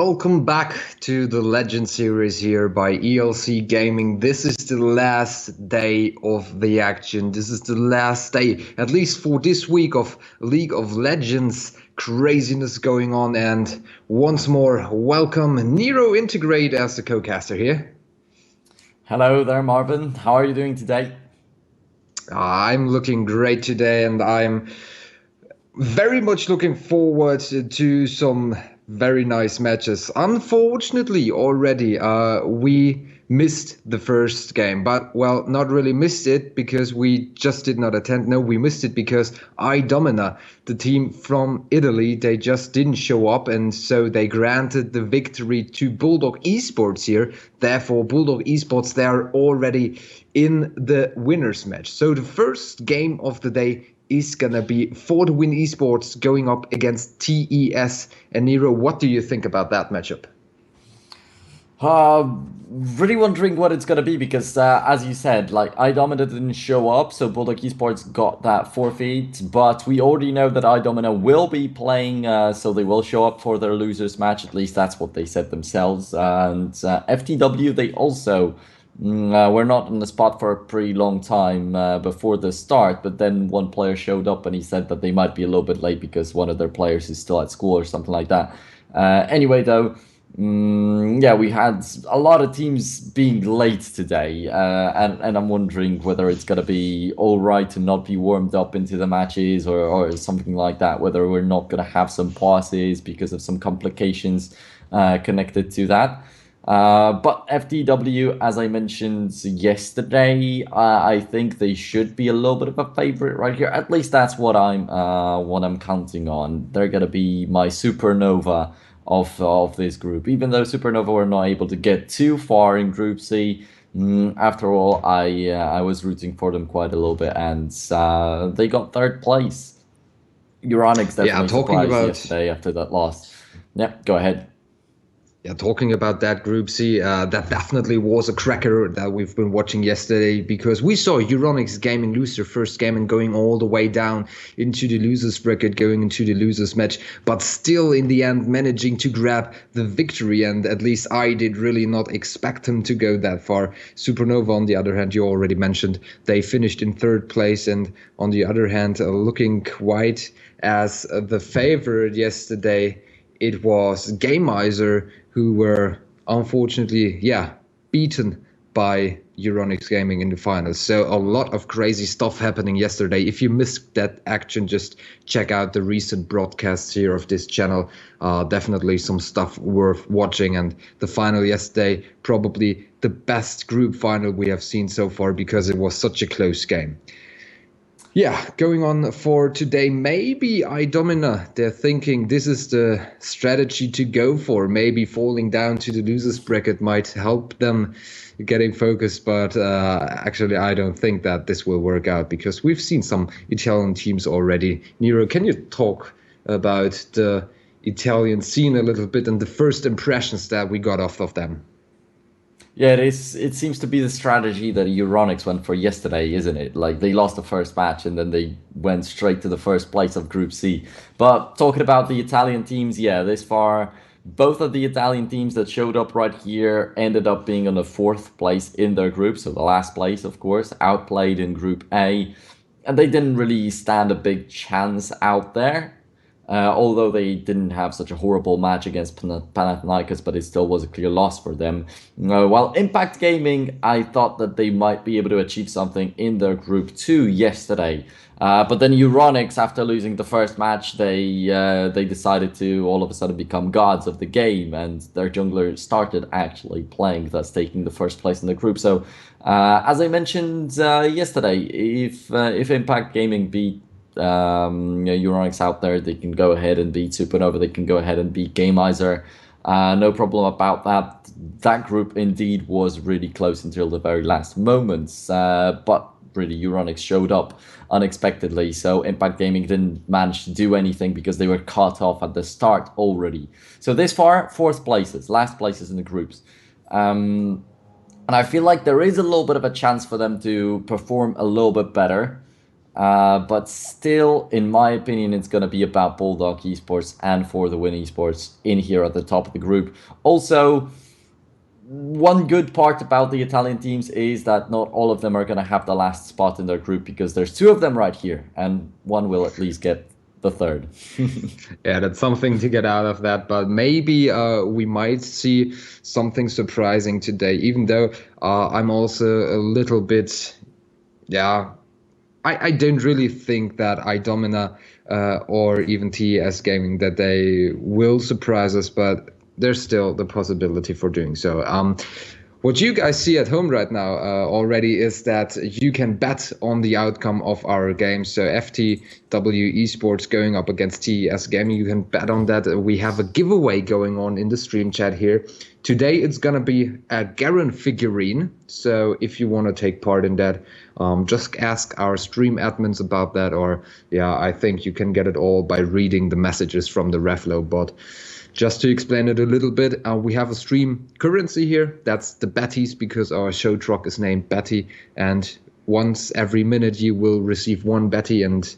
Welcome back to the Legend series here by ELC Gaming. This is the last day of the action. This is the last day, at least for this week, of League of Legends craziness going on. And once more, welcome Nero Integrate as the co-caster here. Hello there, Marvin. How are you doing today? I'm looking great today, and I'm very much looking forward to some very nice matches. Unfortunately, already we missed the first game, but well, not really missed it because we just did not attend. No, we missed it because iDomina, the team from Italy, they just didn't show up, and so they granted the victory to Bulldog eSports here. Therefore, Bulldog eSports, they are already in the winners match. So the first game of the day is going to be for the Win Esports going up against TES. And Nero, what do you think about that matchup? Really wondering what it's gonna be because, as you said, like iDomina didn't show up, so Bulldog Esports got that forfeit. But we already know that iDomina will be playing, so they will show up for their losers match. At least that's what they said themselves. And FTW, they also were not on the spot for a pretty long time before the start. But then one player showed up and he said that they might be a little bit late because one of their players is still at school or something like that. Anyway, though. Yeah, we had a lot of teams being late today, and I'm wondering whether it's gonna be all right to not be warmed up into the matches or something like that. Whether we're not gonna have some pauses because of some complications connected to that. But FTW, as I mentioned yesterday, I think they should be a little bit of a favorite right here. At least that's what I'm counting on. They're gonna be my supernova of this group. Even though Supernova were not able to get too far in Group C, after all, I was rooting for them quite a little bit, and they got third place. Euronics definitely surprised yesterday after that loss. Yeah, go ahead. Yeah, talking about that Group C, that definitely was a cracker that we've been watching yesterday because we saw Euronics Gaming lose their first game and going all the way down into the losers bracket, going into the losers match, but still in the end managing to grab the victory. And at least I did really not expect them to go that far. Supernova, on the other hand, you already mentioned, they finished in third place, and on the other hand, looking quite as the favorite yesterday, it was Gameiser who were unfortunately, beaten by Euronics Gaming in the finals. So a lot of crazy stuff happening yesterday. If you missed that action, just check out the recent broadcasts here of this channel. Definitely some stuff worth watching. And the final yesterday, probably the best group final we have seen so far because it was such a close game. Yeah, going on for today, maybe iDomina, they're thinking this is the strategy to go for. Maybe falling down to the losers bracket might help them getting focused, but actually I don't think that this will work out because we've seen some Italian teams already. Nero, can you talk about the Italian scene a little bit and the first impressions that we got off of them? Yeah, it seems to be the strategy that Euronics went for yesterday, isn't it? Like they lost the first match and then they went straight to the first place of Group C. But talking about the Italian teams, yeah, this far, both of the Italian teams that showed up right here ended up being on the fourth place in their group. So the last place, of course, outplayed in Group A. And they didn't really stand a big chance out there. Although they didn't have such a horrible match against Panathinaikos, but it still was a clear loss for them. While Impact Gaming, I thought that they might be able to achieve something in their Group 2 yesterday. But then Euronics, after losing the first match, they decided to all of a sudden become gods of the game, and their jungler started actually playing, thus taking the first place in the group. So, as I mentioned yesterday, if Impact Gaming beat Euronics out there, they can go ahead and beat Supernova, they can go ahead and beat Gameiser. No problem about that. That group indeed was really close until the very last moments, but really Euronics showed up unexpectedly, so Impact Gaming didn't manage to do anything because they were cut off at the start already. So this far, fourth places, last places in the groups. And I feel like there is a little bit of a chance for them to perform a little bit better. But still, in my opinion, it's going to be about Bulldog Esports and For the Win Esports in here at the top of the group. Also, one good part about the Italian teams is that not all of them are going to have the last spot in their group because there's two of them right here, and one will at least get the third. Yeah, that's something to get out of that. But maybe we might see something surprising today, even though I'm also a little bit, yeah, I don't really think that iDomina or even TES Gaming that they will surprise us, but there's still the possibility for doing so. What you guys see at home right now already is that you can bet on the outcome of our game. So FTW Esports going up against TES Gaming, you can bet on that. We have a giveaway going on in the stream chat here. Today it's going to be a Garen figurine. So if you want to take part in that, just ask our stream admins about that. Or yeah, I think you can get it all by reading the messages from the Reflow bot. Just to explain it a little bit, we have a stream currency here. That's the Betties because our show truck is named Betty. And once every minute you will receive one Betty, and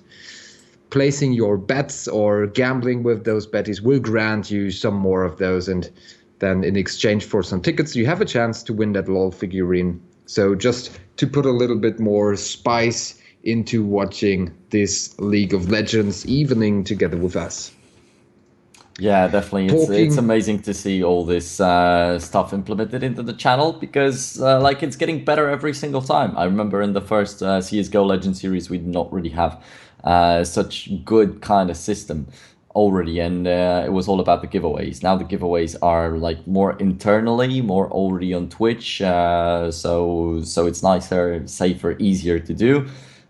placing your bets or gambling with those Betties will grant you some more of those. And then in exchange for some tickets, you have a chance to win that LOL figurine. So just to put a little bit more spice into watching this League of Legends evening together with us. Yeah, definitely. It's amazing to see all this stuff implemented into the channel because like it's getting better every single time. I remember in the first CS:GO Legend series, we did not really have such good kind of system already, and it was all about the giveaways. Now the giveaways are like more internally, more already on Twitch, so it's nicer, safer, easier to do.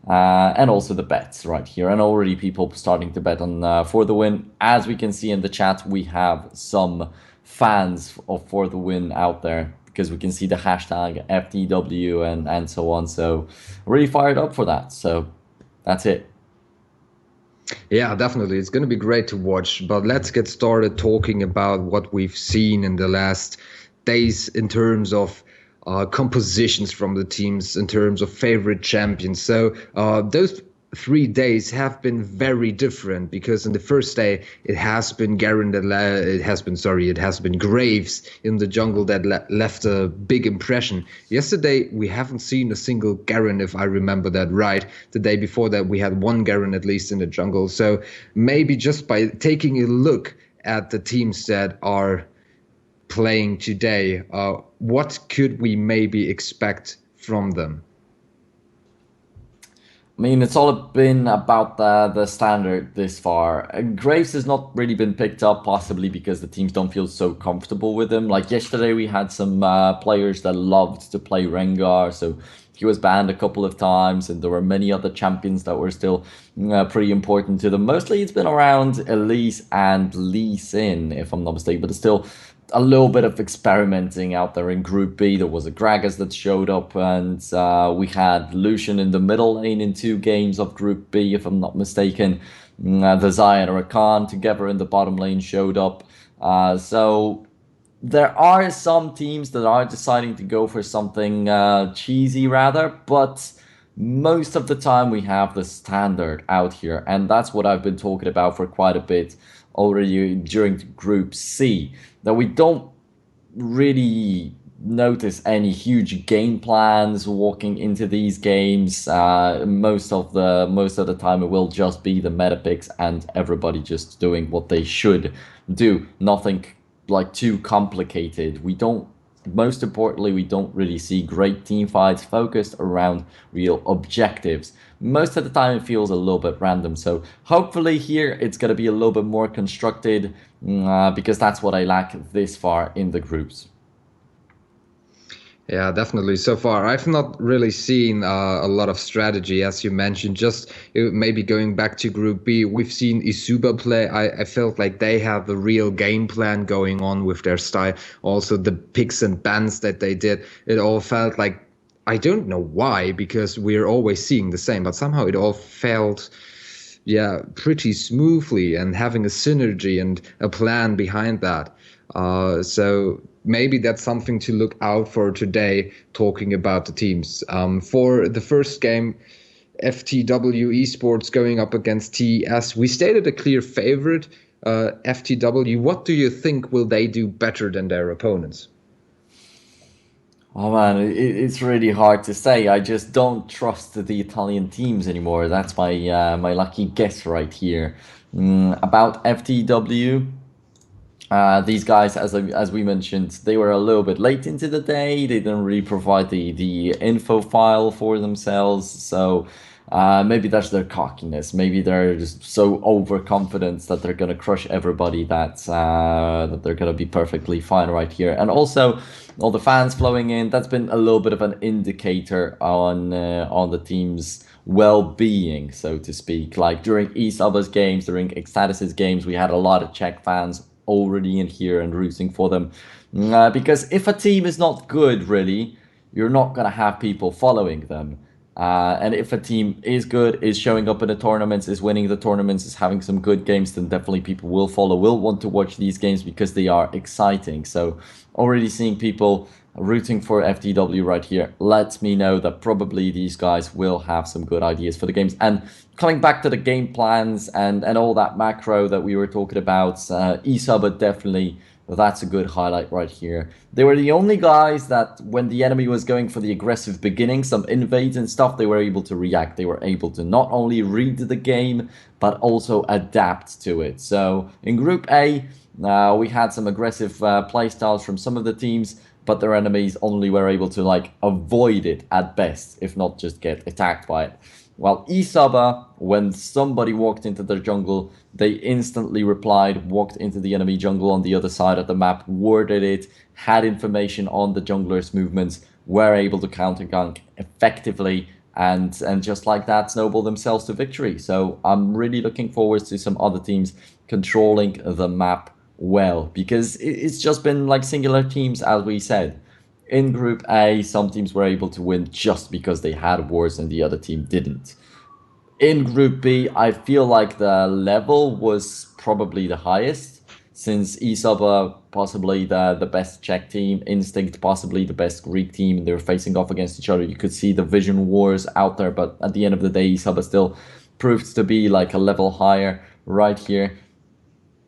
And also the bets right here, and already people starting to bet on For the Win. As we can see in the chat, we have some fans of For the Win out there because we can see the hashtag FTW and so on. So really fired up for that. So that's it. Yeah, definitely. It's going to be great to watch. But let's get started talking about what we've seen in the last days in terms of compositions from the teams, in terms of favorite champions. So those 3 days have been very different because in the first day it has been it has been Graves in the jungle that left a big impression. Yesterday we haven't seen a single Garen, if I remember that right. The day before that we had one Garen at least in the jungle. So maybe just by taking a look at the teams that are playing today, what could we maybe expect from them? I mean, it's all been about the standard this far. Graves has not really been picked up, possibly because the teams don't feel so comfortable with him. Like yesterday, we had some players that loved to play Rengar, so he was banned a couple of times, and there were many other champions that were still pretty important to them. Mostly it's been around Elise and Lee Sin, if I'm not mistaken, but it's still a little bit of experimenting out there in Group B. There was a Gragas that showed up, and we had Lucian in the middle lane in 2 games of Group B, if I'm not mistaken. The Zion or Rakan together in the bottom lane showed up. So there are some teams that are deciding to go for something cheesy rather, but most of the time we have the standard out here, and that's what I've been talking about for quite a bit already during Group C, that we don't really notice any huge game plans walking into these games. Most of the time it will just be the meta picks and everybody just doing what they should do. Nothing like too complicated. Most importantly, we don't really see great team fights focused around real objectives. Most of the time it feels a little bit random, so hopefully here it's going to be a little bit more constructed, because that's what I lack this far in the groups. Yeah, definitely. So far, I've not really seen a lot of strategy, as you mentioned. Just maybe going back to Group B, we've seen Isuba play. I felt like they have a real game plan going on with their style. Also, the picks and bans that they did, it all felt like, I don't know why, because we're always seeing the same, but somehow it all felt, yeah, pretty smoothly and having a synergy and a plan behind that. So maybe that's something to look out for today, talking about the teams. For the first game, FTW eSports going up against TES. We stated a clear favorite, FTW. What do you think will they do better than their opponents? Oh man, it's really hard to say. I just don't trust the Italian teams anymore. That's my lucky guess right here. About FTW, these guys, as we mentioned, they were a little bit late into the day. They didn't really provide the info file for themselves, so maybe that's their cockiness. Maybe they're just so overconfident that they're gonna crush everybody that they're gonna be perfectly fine right here. And also, all the fans flowing in. That's been a little bit of an indicator on the team's well-being, so to speak. Like during eSubbers games, during Ecstatic's games, we had a lot of Czech fans already in here and rooting for them. Because if a team is not good, really, you're not going to have people following them. And if a team is good, is showing up in the tournaments, is winning the tournaments, is having some good games, then definitely people will follow, will want to watch these games because they are exciting. So already seeing people rooting for FTW right here lets me know that probably these guys will have some good ideas for the games. And coming back to the game plans and all that macro that we were talking about, eSubba definitely, that's a good highlight right here. They were the only guys that when the enemy was going for the aggressive beginning, some invades and stuff, they were able to react. They were able to not only read the game, but also adapt to it. So in Group A, we had some aggressive playstyles from some of the teams, but their enemies only were able to like avoid it at best, if not just get attacked by it. While eSaba, when somebody walked into their jungle, they instantly replied, walked into the enemy jungle on the other side of the map, warded it, had information on the jungler's movements, were able to counter gank effectively, and just like that, snowball themselves to victory. So I'm really looking forward to some other teams controlling the map well, because it's just been like singular teams, as we said. In Group A, some teams were able to win just because they had wars and the other team didn't. In Group B, I feel like the level was probably the highest, since ESUB are possibly the best Czech team, Instinct possibly the best Greek team, they were facing off against each other. You could see the vision wars out there, but at the end of the day, ESUB still proved to be like a level higher right here.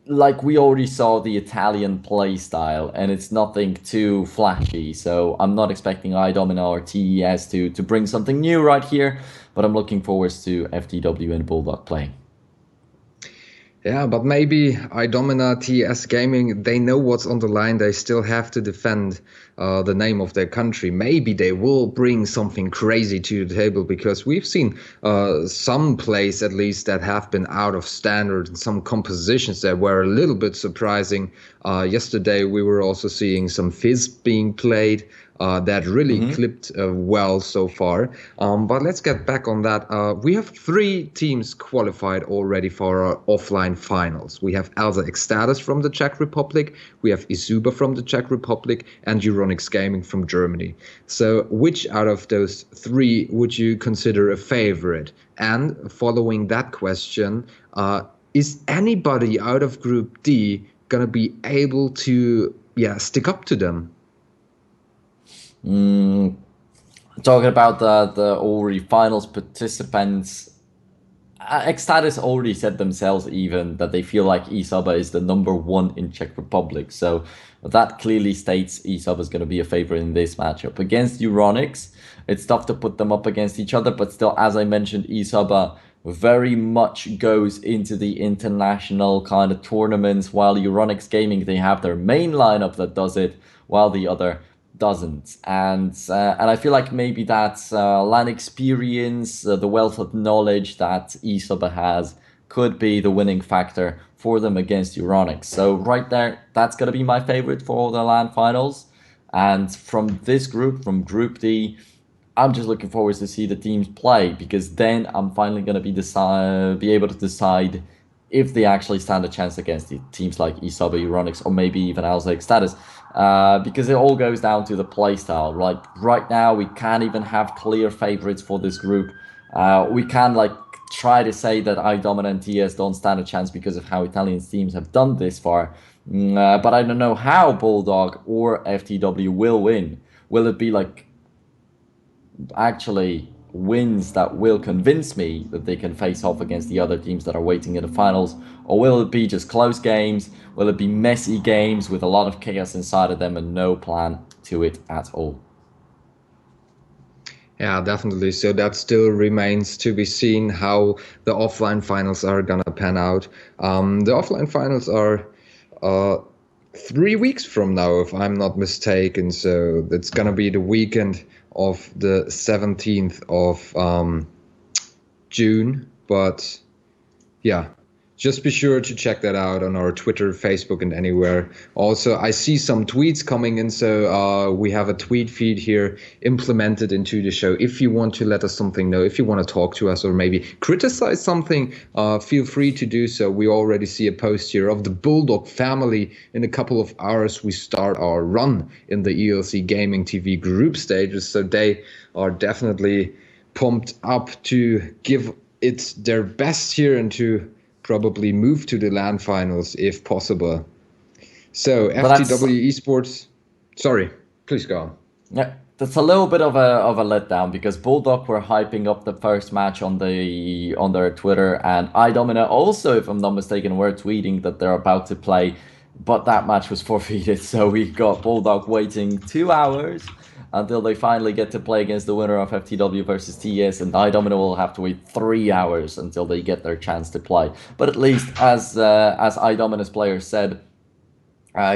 Like we already saw the Italian play style, and it's nothing too flashy. So I'm not expecting iDomina or TES to bring something new right here, but I'm looking forward to FTW and Bulldog playing. Yeah, but maybe iDomina, TS Gaming, they know what's on the line. They still have to defend the name of their country. Maybe they will bring something crazy to the table, because we've seen some plays, at least, that have been out of standard, and some compositions that were a little bit surprising. Yesterday, we were also seeing some Fizz being played. That really clipped well so far. But let's get back on that. We have 3 teams qualified already for our offline finals. We have Alza Ecstatis from the Czech Republic, we have Isuba from the Czech Republic, and Euronics Gaming from Germany. So which out of those 3 would you consider a favorite? And following that question, is anybody out of Group D going to be able to stick up to them? Talking about the already finals participants, Ecstatis already said themselves even that they feel like eSuba is the #1 in Czech Republic. So that clearly states eSuba is going to be a favorite in this matchup. Against Euronics, it's tough to put them up against each other, but still, as I mentioned, eSuba very much goes into the international kind of tournaments, while Euronics Gaming, they have their main lineup that does it, while the other doesn't. And I feel like maybe that LAN experience, the wealth of knowledge that eSuba has, could be the winning factor for them against Euronics. So right there, that's going to be my favorite for the LAN finals. And from this group, from Group D, I'm just looking forward to see the teams play, because then I'm finally going to be able to decide if they actually stand a chance against the teams like eSuba, Euronics, or maybe even Alzec Status. Because it all goes down to the playstyle. Like right now, we can't even have clear favorites for this group. We can like try to say that iDomina and TS don't stand a chance because of how Italian teams have done this far. But I don't know how Bulldog or FTW will win. Will it be like actually wins that will convince me that they can face off against the other teams that are waiting in the finals? Or will it be just close games? Will it be messy games with a lot of chaos inside of them and no plan to it at all? Yeah, definitely. So that still remains to be seen how the offline finals are gonna pan out. The offline finals are 3 weeks from now, if I'm not mistaken. So it's gonna be the weekend of the 17th of June. But yeah, just be sure to check that out on our Twitter, Facebook, and anywhere. Also, I see some tweets coming in, so we have a tweet feed here implemented into the show. If you want to let us something know, if you want to talk to us or maybe criticize something, feel free to do so. We already see a post here of the Bulldog family. In a couple of hours, we start our run in the ELC Gaming TV group stages, so they are definitely pumped up to give it their best here and to probably move to the LAN finals if possible. So But that's FTW Esports, sorry, please go on. Yeah, that's a little bit of a letdown because Bulldog were hyping up the first match on their Twitter, and iDomina also, if I'm not mistaken, were tweeting that they're about to play, but that match was forfeited. So we got Bulldog waiting 2 hours until they finally get to play against the winner of FTW versus TS, and iDomina will have to wait 3 hours until they get their chance to play. But at least, as iDomina's player said,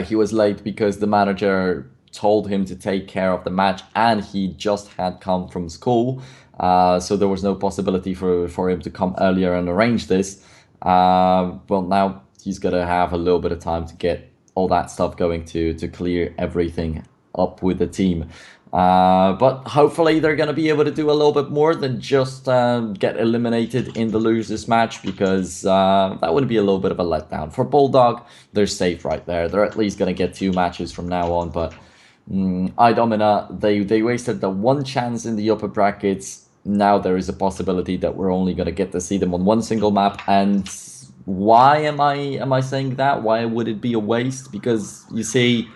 he was late because the manager told him to take care of the match, and he just had come from school, so there was no possibility for him to come earlier and arrange this. Well, now he's gonna have a little bit of time to get all that stuff going to clear everything up with the team. But hopefully they're going to be able to do a little bit more than just get eliminated in the losers match, because that would be a little bit of a letdown. For Bulldog, they're safe right there. They're at least going to get 2 matches from now on. But iDomina, they wasted the one chance in the upper brackets. Now there is a possibility that we're only going to get to see them on one single map. And why am I saying that? Why would it be a waste? Because you see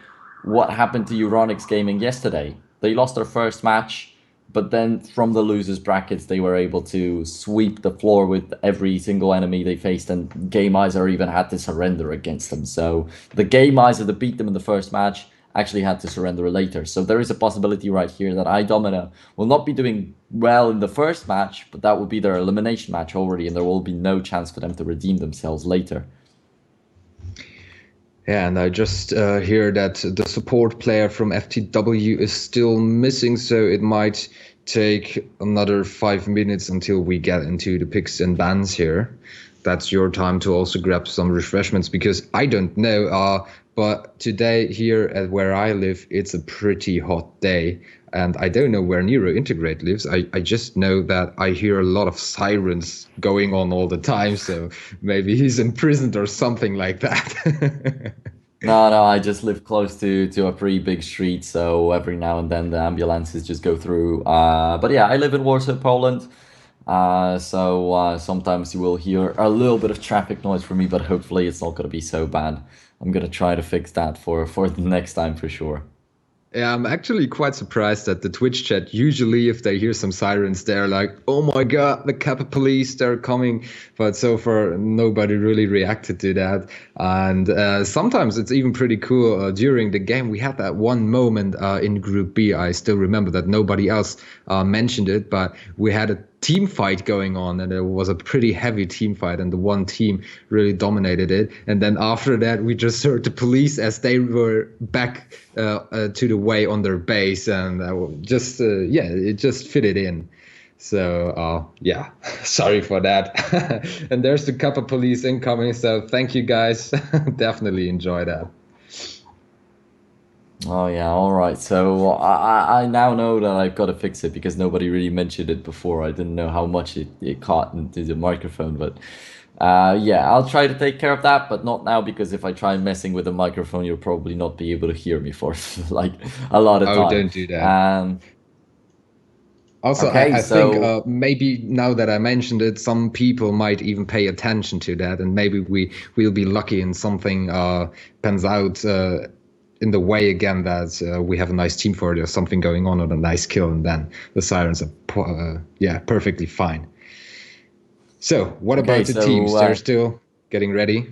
what happened to Euronics Gaming yesterday. They lost their first match, but then from the losers brackets, they were able to sweep the floor with every single enemy they faced, and Gameizer even had to surrender against them. So the Gameizer that beat them in the first match actually had to surrender later. So there is a possibility right here that iDomina will not be doing well in the first match, but that will be their elimination match already, and there will be no chance for them to redeem themselves later. Yeah, and I just hear that the support player from FTW is still missing, so it might take another 5 minutes until we get into the picks and bans here. That's your time to also grab some refreshments, because I don't know, but today here at where I live, it's a pretty hot day. And I don't know where Nero Integrate lives. I just know that I hear a lot of sirens going on all the time. So maybe he's imprisoned or something like that. No, I just live close to a pretty big street, so every now and then the ambulances just go through. But yeah, I live in Warsaw, Poland. So sometimes you will hear a little bit of traffic noise from me, but hopefully it's not going to be so bad. I'm going to try to fix that for the next time for sure. Yeah, I'm actually quite surprised that the Twitch chat, usually if they hear some sirens, they're like, oh my God, the Kappa police, they're coming. But so far, nobody really reacted to that. And sometimes it's even pretty cool. During the game, we had that one moment in Group B. I still remember that nobody else mentioned it, but we had a team fight going on, and it was a pretty heavy team fight, and the one team really dominated it. And then after that, we just heard the police as they were back to the way on their base, and it just fitted in. So yeah, sorry for that. And there's the Kappa police incoming, so thank you guys. Definitely enjoy that. Oh yeah, all right. So I now know that I've got to fix it because nobody really mentioned it before. I didn't know how much it caught into the microphone, but yeah, I'll try to take care of that, but not now, because if I try messing with the microphone, you'll probably not be able to hear me for like a lot of Oh, time. don't do that. Also, Okay, I think so maybe now that I mentioned it, some people might even pay attention to that, and maybe we'll be lucky and something pans out in the way again that we have a nice team for it or something going on or a nice kill, and then the sirens are perfectly fine. So what Okay, about the so teams? They're still getting ready.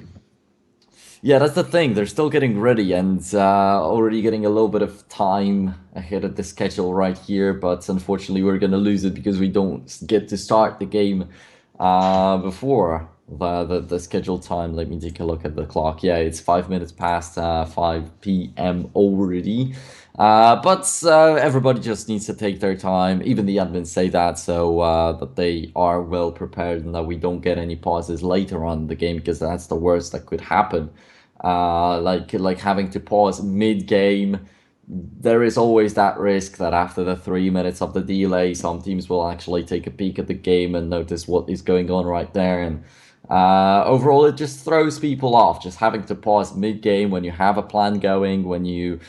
yeah, that's the thing. They're still getting ready and already getting a little bit of time ahead of the schedule right here. But unfortunately, we're going to lose it because we don't get to start the game before the scheduled time. Let me take a look at the clock. Yeah, it's 5 minutes past 5 p.m. already. But everybody just needs to take their time. Even the admins say that, so that they are well prepared and that we don't get any pauses later on in the game, because that's the worst that could happen. Like having to pause mid game. There is always that risk that after the 3 minutes of the delay, some teams will actually take a peek at the game and notice what is going on right there. And overall, it just throws people off. Just having to pause mid game when you have a plan going, when you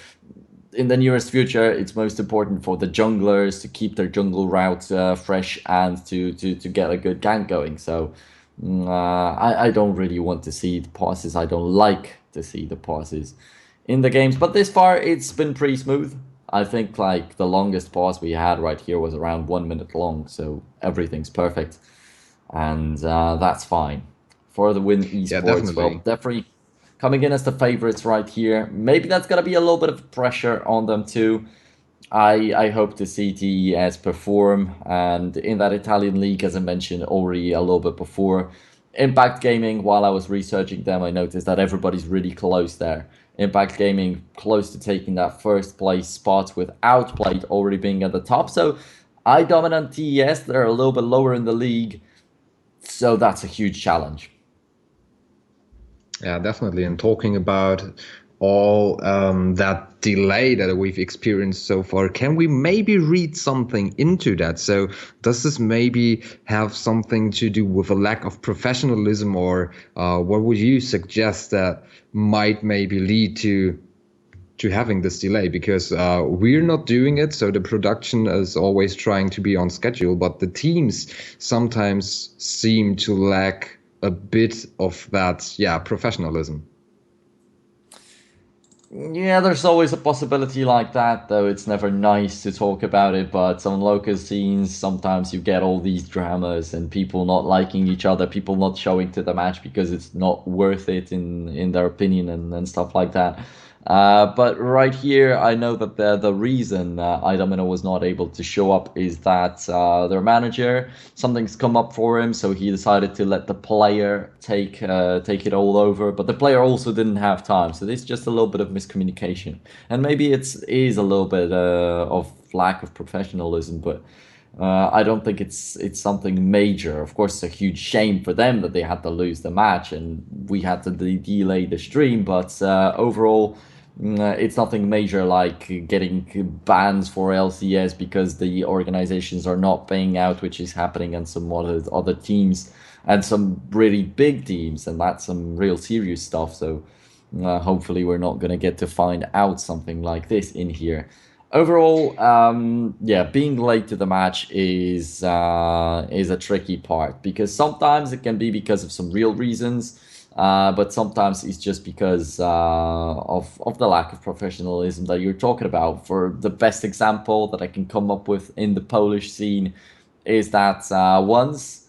in the nearest future, it's most important for the junglers to keep their jungle route fresh and to get a good gank going. So I don't really want to see the pauses. I don't like to see the pauses in the games. But this far, it's been pretty smooth. I think like the longest pause we had right here was around 1 minute long. So everything's perfect, and that's fine for the win Yeah, esports. Well, definitely. definitely coming in as the favorites right here. Maybe that's gonna be a little bit of pressure on them too. I hope to see TES perform, and in that Italian league, as I mentioned already a little bit before, Impact Gaming. While I was researching them, I noticed that everybody's really close there. Impact Gaming close to taking that first place spot with Outplayed already being at the top. So I dominant TES. They're a little bit lower in the league, so that's a huge challenge. Yeah, definitely. And talking about all that delay that we've experienced so far, can we maybe read something into that? So, does this maybe have something to do with a lack of professionalism, or what would you suggest that might maybe lead to having this delay? Because we're not doing it, so the production is always trying to be on schedule, but the teams sometimes seem to lack a bit of that, yeah, professionalism. Yeah, there's always a possibility like that, though it's never nice to talk about it. But on local scenes, sometimes you get all these dramas and people not liking each other, people not showing to the match because it's not worth it in their opinion, and stuff like that. But right here, I know that the reason Idamino was not able to show up is that their manager, something's come up for him, so he decided to let the player take it all over. But the player also didn't have time, so there's just a little bit of miscommunication, and maybe is a little bit of lack of professionalism, but. I don't think it's something major. Of course, it's a huge shame for them that they had to lose the match and we had to delay the stream. But overall, it's nothing major like getting bans for LCS because the organizations are not paying out, which is happening on some other teams and some really big teams, and that's some real serious stuff. So hopefully, we're not going to get to find out something like this in here. Overall, yeah, being late to the match is a tricky part because sometimes it can be because of some real reasons, but sometimes it's just because of the lack of professionalism that you're talking about. For the best example that I can come up with in the Polish scene is that once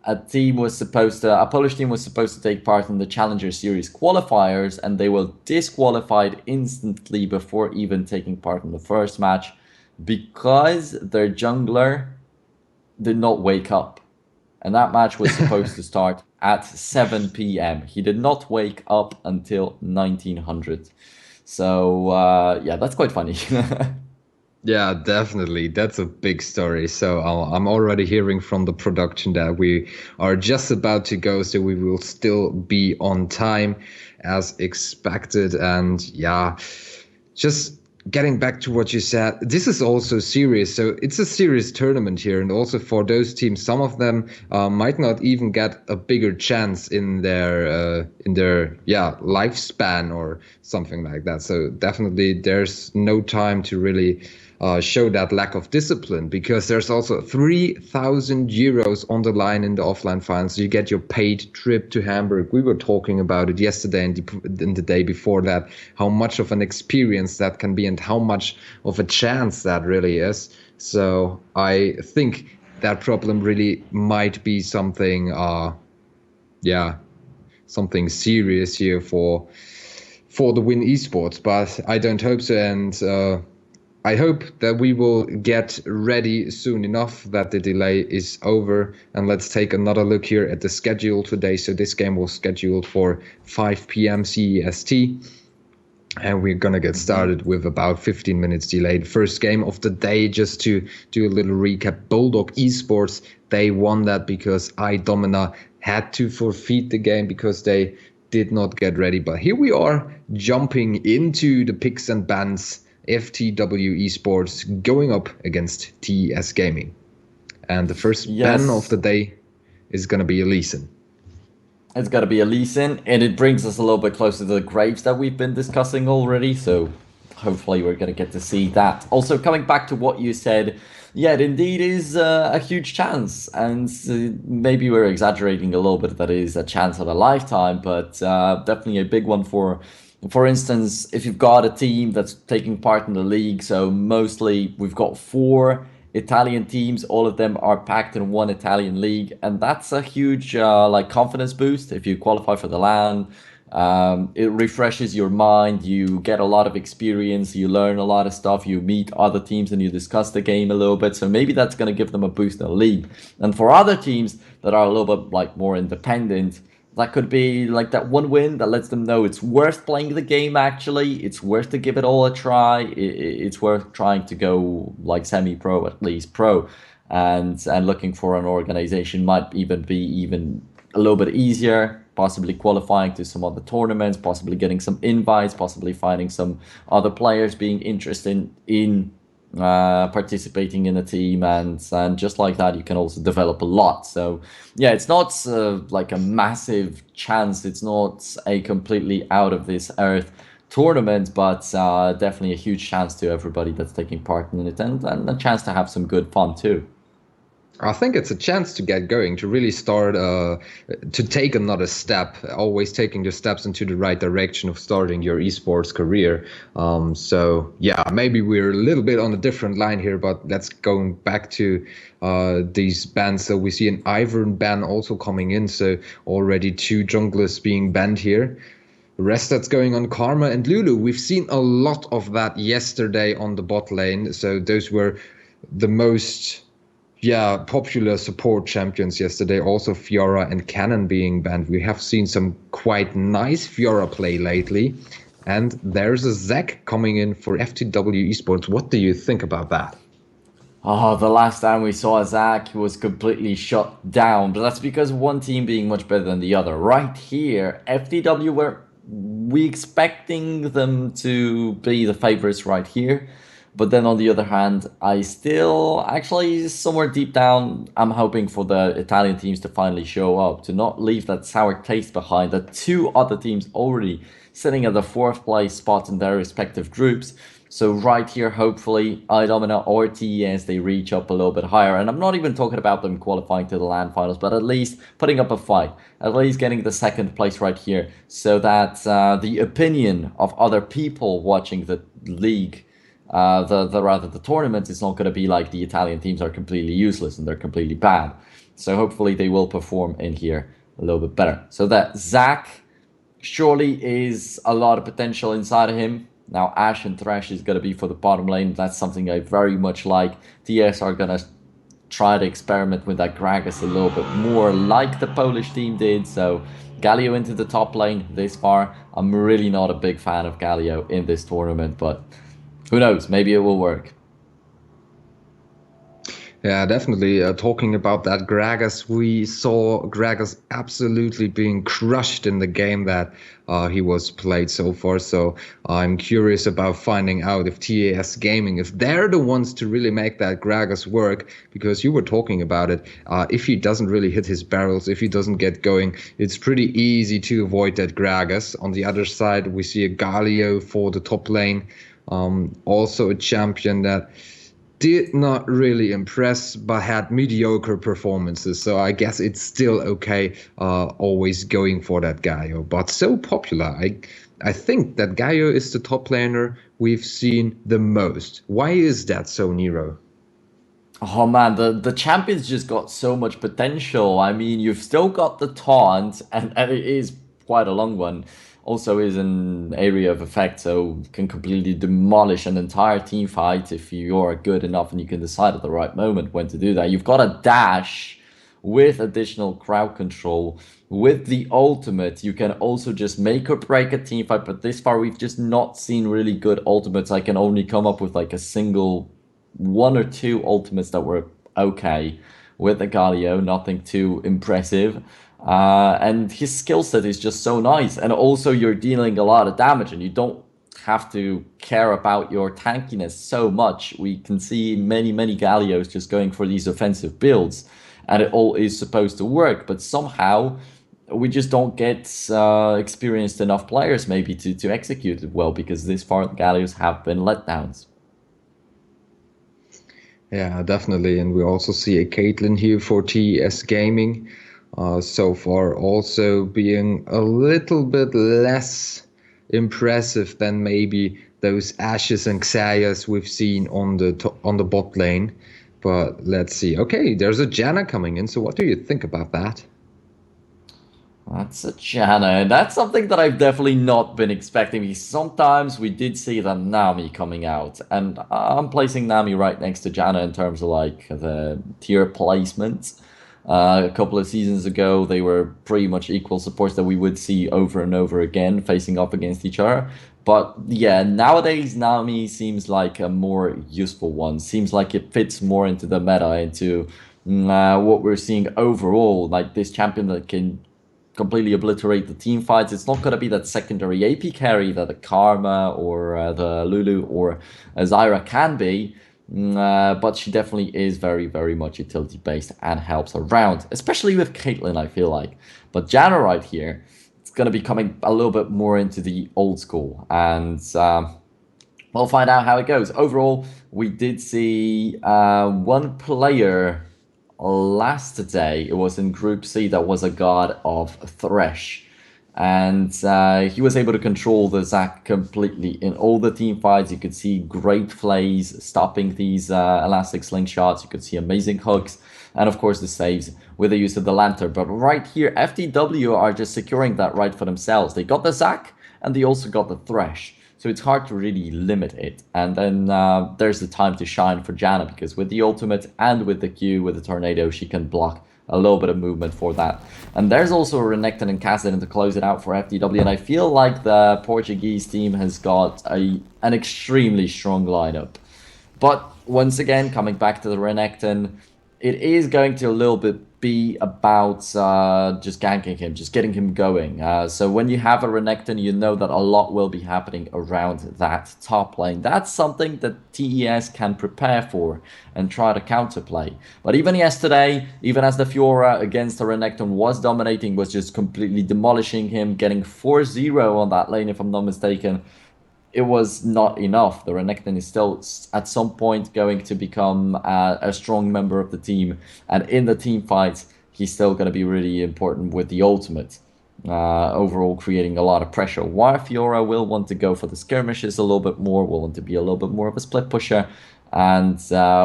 a Polish team was supposed to take part in the Challenger Series qualifiers, and they were disqualified instantly before even taking part in the first match because their jungler did not wake up. And that match was supposed to start at 7 p.m. He did not wake up until 1900. So yeah, that's quite funny. Yeah, definitely. That's a big story. So I'm already hearing from the production that we are just about to go, so we will still be on time as expected. And yeah, just getting back to what you said, this is also serious. So it's a serious tournament here, and also for those teams, some of them might not even get a bigger chance in their yeah lifespan or something like that. So definitely, there's no time to really show that lack of discipline, because there's also 3,000 euros on the line in the offline finals. You get your paid trip to Hamburg. We were talking about it yesterday and the day before that, how much of an experience that can be and how much of a chance that really is. So I think that problem really might be something, something serious here for the Win Esports, but I don't hope so. And I hope that we will get ready soon enough, that the delay is over. And let's take another look here at the schedule today. So this game was scheduled for 5 p.m. CEST. And we're going to get started with about 15 minutes delay. The first game of the day, just to do a little recap, Bulldog Esports, they won that because iDomina had to forfeit the game because they did not get ready. But here we are jumping into the picks and bans. FTW Esports going up against TES Gaming. And the first ban of the day is going to be Elisen. It's got to be Elisen, and it brings us a little bit closer to the graves that we've been discussing already, so hopefully we're going to get to see that. Also, coming back to what you said, yeah, it indeed is a huge chance, and maybe we're exaggerating a little bit that it is a chance of a lifetime, but definitely a big one for instance, if you've got a team that's taking part in the league. So mostly we've got 4 Italian teams, all of them are packed in one Italian league, and that's a huge confidence boost if you qualify for the LAN. It refreshes your mind, you get a lot of experience, you learn a lot of stuff, you meet other teams and you discuss the game a little bit, so maybe that's going to give them a boost in the league. And for other teams that are a little bit more independent, that could be like that one win that lets them know it's worth playing the game. Actually, it's worth to give it all a try. It's worth trying to go like semi-pro, at least pro, and looking for an organization might even be a little bit easier, possibly qualifying to some other tournaments, possibly getting some invites, possibly finding some other players being interested in participating in a team, and just like that you can also develop a lot. So yeah, it's not like a massive chance, it's not a completely out of this earth tournament, but definitely a huge chance to everybody that's taking part in it, and a chance to have some good fun too. I think it's a chance to get going, to really start, to take another step, always taking the steps into the right direction of starting your esports career. So yeah, maybe we're a little bit on a different line here, but let's go back to these bans. So we see an Ivern ban also coming in. So already 2 junglers being banned here. The rest that's going on Karma and Lulu. We've seen a lot of that yesterday on the bot lane. So those were the most popular support champions yesterday. Also Fiora and Cannon being banned. We have seen some quite nice Fiora play lately. And there's a Zac coming in for FTW Esports. What do you think about that? Oh, the last time we saw Zac was completely shut down, but that's because one team being much better than the other. Right here, FTW, were we expecting them to be the favorites right here? But then on the other hand, I still, actually, somewhere deep down, I'm hoping for the Italian teams to finally show up, to not leave that sour taste behind that 2 other teams already sitting at the 4th place spot in their respective groups. So right here, hopefully, iDomina or TES, they reach up a little bit higher. And I'm not even talking about them qualifying to the LAN finals, but at least putting up a fight, at least getting the 2nd place right here, so that the opinion of other people watching the league, the tournament, is not going to be like the Italian teams are completely useless and they're completely bad. So hopefully they will perform in here a little bit better. So that Zac surely is a lot of potential inside of him. Now Ash and Thresh is going to be for the bottom lane. That's something I very much like. TS are going to try to experiment with that Gragas a little bit more, like the Polish team did. So Galio into the top lane this far. I'm really not a big fan of Galio in this tournament, but who knows? Maybe it will work. Yeah, definitely. Talking about that Gragas, we saw Gragas absolutely being crushed in the game that he was played so far. So I'm curious about finding out if TES Gaming, if they're the ones to really make that Gragas work, because you were talking about it. If he doesn't really hit his barrels, if he doesn't get going, it's pretty easy to avoid that Gragas. On the other side, we see a Galio for the top lane. Also a champion that did not really impress, but had mediocre performances. So I guess it's still okay, always going for that Gaio. But so popular, I think that Gaio is the top laner we've seen the most. Why is that so, Nero? Oh man, the champions just got so much potential. I mean, you've still got the taunt, and it is quite a long one. Also, is an area of effect, so can completely demolish an entire team fight if you're good enough and you can decide at the right moment when to do that. You've got a dash with additional crowd control. With the ultimate, you can also just make or break a team fight. But this far, we've just not seen really good ultimates. I can only come up with like a single one or two ultimates that were okay with the Galio, nothing too impressive. And his skill set is just so nice. And also, you're dealing a lot of damage, and you don't have to care about your tankiness so much. We can see many Galios just going for these offensive builds, and it all is supposed to work, but somehow we just don't get experienced enough players maybe to execute it well because this far the Galios have been letdowns. Yeah, definitely. And we also see a Caitlyn here for TES Gaming. So far, also being a little bit less impressive than maybe those Ashes and Xayahs we've seen on the bot lane. But let's see. Okay, there's a Janna coming in. So what do you think about that? That's a Janna, and that's something that I've definitely not been expecting because sometimes we did see the Nami coming out, and I'm placing Nami right next to Janna in terms of like the tier placement. A couple of seasons ago, they were pretty much equal supports that we would see over and over again facing up against each other. But yeah, nowadays Nami seems like a more useful one. Seems like it fits more into the meta, into what we're seeing overall. Like this champion that can completely obliterate the team fights. It's not going to be that secondary AP carry that a Karma or the Lulu or a Zyra can be. But she definitely is very much utility based and helps around, especially with Caitlyn, I feel like. But Janna right here, it's going to be coming a little bit more into the old school. And we'll find out how it goes. Overall, we did see one player last day. It was in Group C that was a god of Thresh. And he was able to control the Zac completely in all the team fights. You could see great plays stopping these elastic slingshots. You could see amazing hooks. And of course the saves with the use of the lantern. But right here, FTW are just securing that right for themselves. They got the Zac and they also got the Thresh. So it's hard to really limit it. And then there's the time to shine for Janna because with the ultimate and with the Q, with the tornado, she can block a little bit of movement for that. And there's also a Renekton and Kassadin to close it out for FTW. And I feel like the Portuguese team has got an extremely strong lineup. But once again, coming back to the Renekton, it is going to a little bit be about just ganking him, just getting him going. So when you have a Renekton, you know that a lot will be happening around that top lane. That's something that TES can prepare for and try to counterplay. But even yesterday, even as the Fiora against the Renekton was dominating, was just completely demolishing him, getting 4-0 on that lane if I'm not mistaken, it was not enough. The Renekton is still at some point going to become a strong member of the team, and in the team fights, he's still going to be really important with the ultimate. Overall, creating a lot of pressure. While Fiora will want to go for the skirmishes a little bit more, will want to be a little bit more of a split pusher, and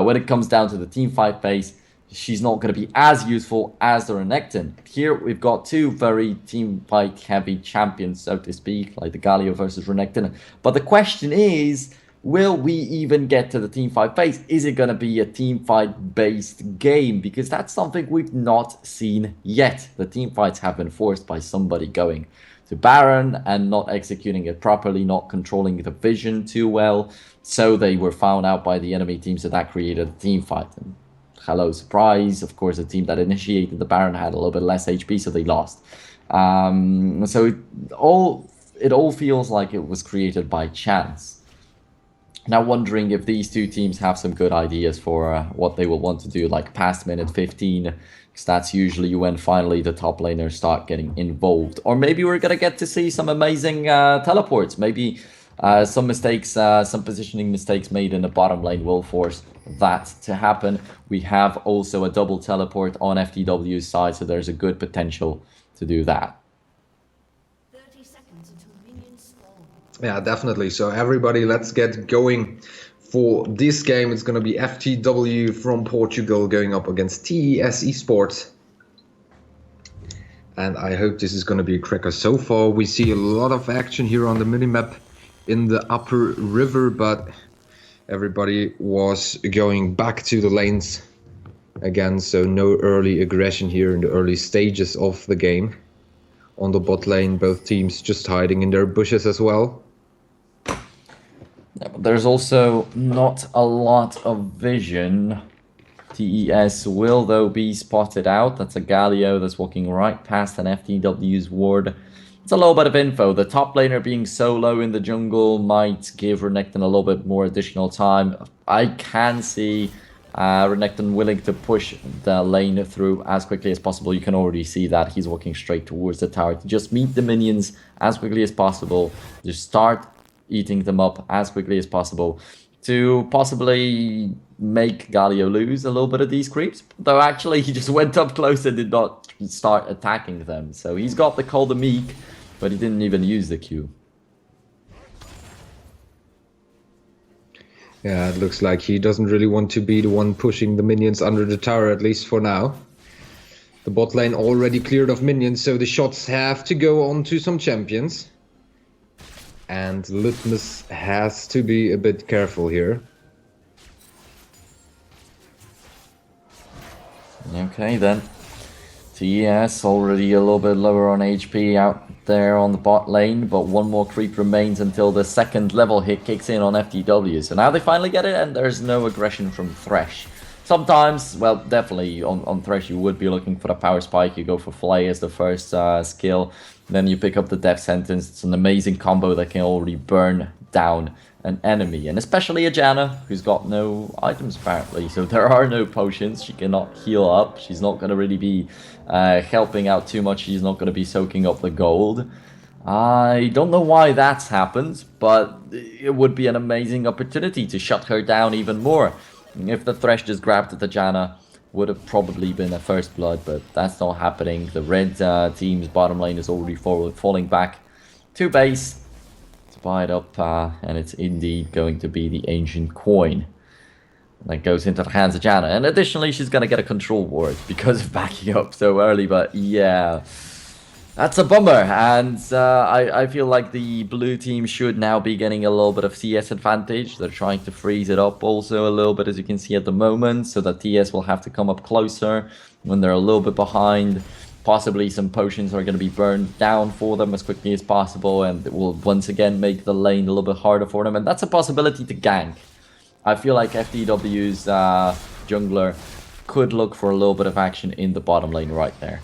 when it comes down to the team fight phase, she's not going to be as useful as the Renekton. Here we've got two very team fight heavy champions, so to speak, like the Galio versus Renekton. But the question is, will we even get to the team fight phase? Is it going to be a team fight based game? Because that's something we've not seen yet. The team fights have been forced by somebody going to Baron and not executing it properly, not controlling the vision too well. So they were found out by the enemy team, so that created a team fight. And hello, surprise. Of course, the team that initiated the Baron had a little bit less HP, so they lost. So it all feels like it was created by chance. Now wondering if these two teams have some good ideas for what they will want to do, like past minute 15, because that's usually when finally the top laners start getting involved. Or maybe we're going to get to see some amazing teleports. Maybe Some mistakes, some positioning mistakes made in the bottom lane will force that to happen. We have also a double teleport on FTW's side, so there's a good potential to do that. 30 seconds until minions spawn. Yeah, definitely. So everybody, let's get going for this game. It's going to be FTW from Portugal going up against TES eSports. And I hope this is going to be a cracker. So far, we see a lot of action here on the minimap in the upper river, but everybody was going back to the lanes again, so no early aggression here in the early stages of the game. On the bot lane, both teams just hiding in their bushes as well. There's also not a lot of vision. TES will, though, be spotted out. That's a Galio that's walking right past an FTW's ward. It's a little bit of info. The top laner being solo in the jungle might give Renekton a little bit more additional time. I can see Renekton willing to push the lane through as quickly as possible. You can already see that he's walking straight towards the tower to just meet the minions as quickly as possible. Just start eating them up as quickly as possible to possibly make Galio lose a little bit of these creeps. Though actually he just went up close and did not start attacking them. So he's got the Call the Meek, but he didn't even use the Q. Yeah, it looks like he doesn't really want to be the one pushing the minions under the tower, at least for now. The bot lane already cleared of minions, so the shots have to go on to some champions. And Litmus has to be a bit careful here. Okay then. TES already a little bit lower on HP out there on the bot lane, but one more creep remains until the second level hit kicks in on FTW. So now they finally get it, and there's no aggression from Thresh. Sometimes, well, definitely on Thresh you would be looking for the power spike. You go for Flay as the first skill, then you pick up the Death Sentence. It's an amazing combo that can already burn down an enemy, and especially a Janna, who's got no items apparently, so there are no potions. She cannot heal up. She's not going to really be helping out too much. She's not going to be soaking up the gold. I don't know why that's happened, but it would be an amazing opportunity to shut her down even more. If the Thresh just grabbed the Janna, would have probably been a first blood, but that's not happening. The red team's bottom lane is already falling back to base. Buy it up, and it's indeed going to be the ancient coin that goes into the hands of Janna. And additionally, she's going to get a control ward because of backing up so early. But yeah, that's a bummer. And I feel like the blue team should now be getting a little bit of CS advantage. They're trying to freeze it up also a little bit, as you can see at the moment, so that TS will have to come up closer when they're a little bit behind. Possibly some potions are going to be burned down for them as quickly as possible, and it will once again make the lane a little bit harder for them. And that's a possibility to gank. I feel like FTW's jungler could look for a little bit of action in the bottom lane right there.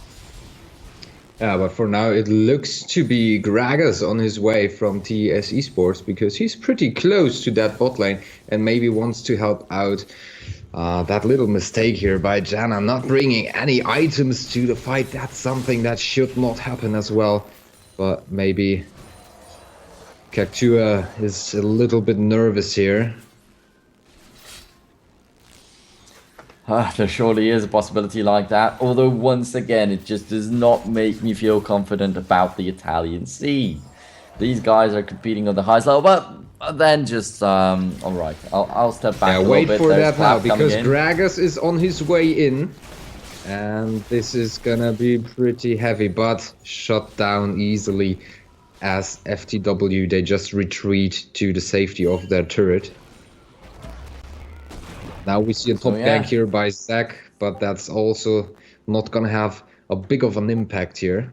Yeah, but for now it looks to be Gragas on his way from TES eSports, because he's pretty close to that bot lane and maybe wants to help out. That little mistake here by Janna, not bringing any items to the fight, that's something that should not happen as well. But maybe Cactua is a little bit nervous here. There surely is a possibility like that, although once again it just does not make me feel confident about the Italian scene. These guys are competing on the highest level, but then just alright, I'll step back a little bit. Wait for There's that now, Cloud because coming in. Gragas is on his way in, and this is gonna be pretty heavy, but shut down easily as FTW, they just retreat to the safety of their turret. Now we see a top gank here by Zac, but that's also not gonna have a big of an impact here.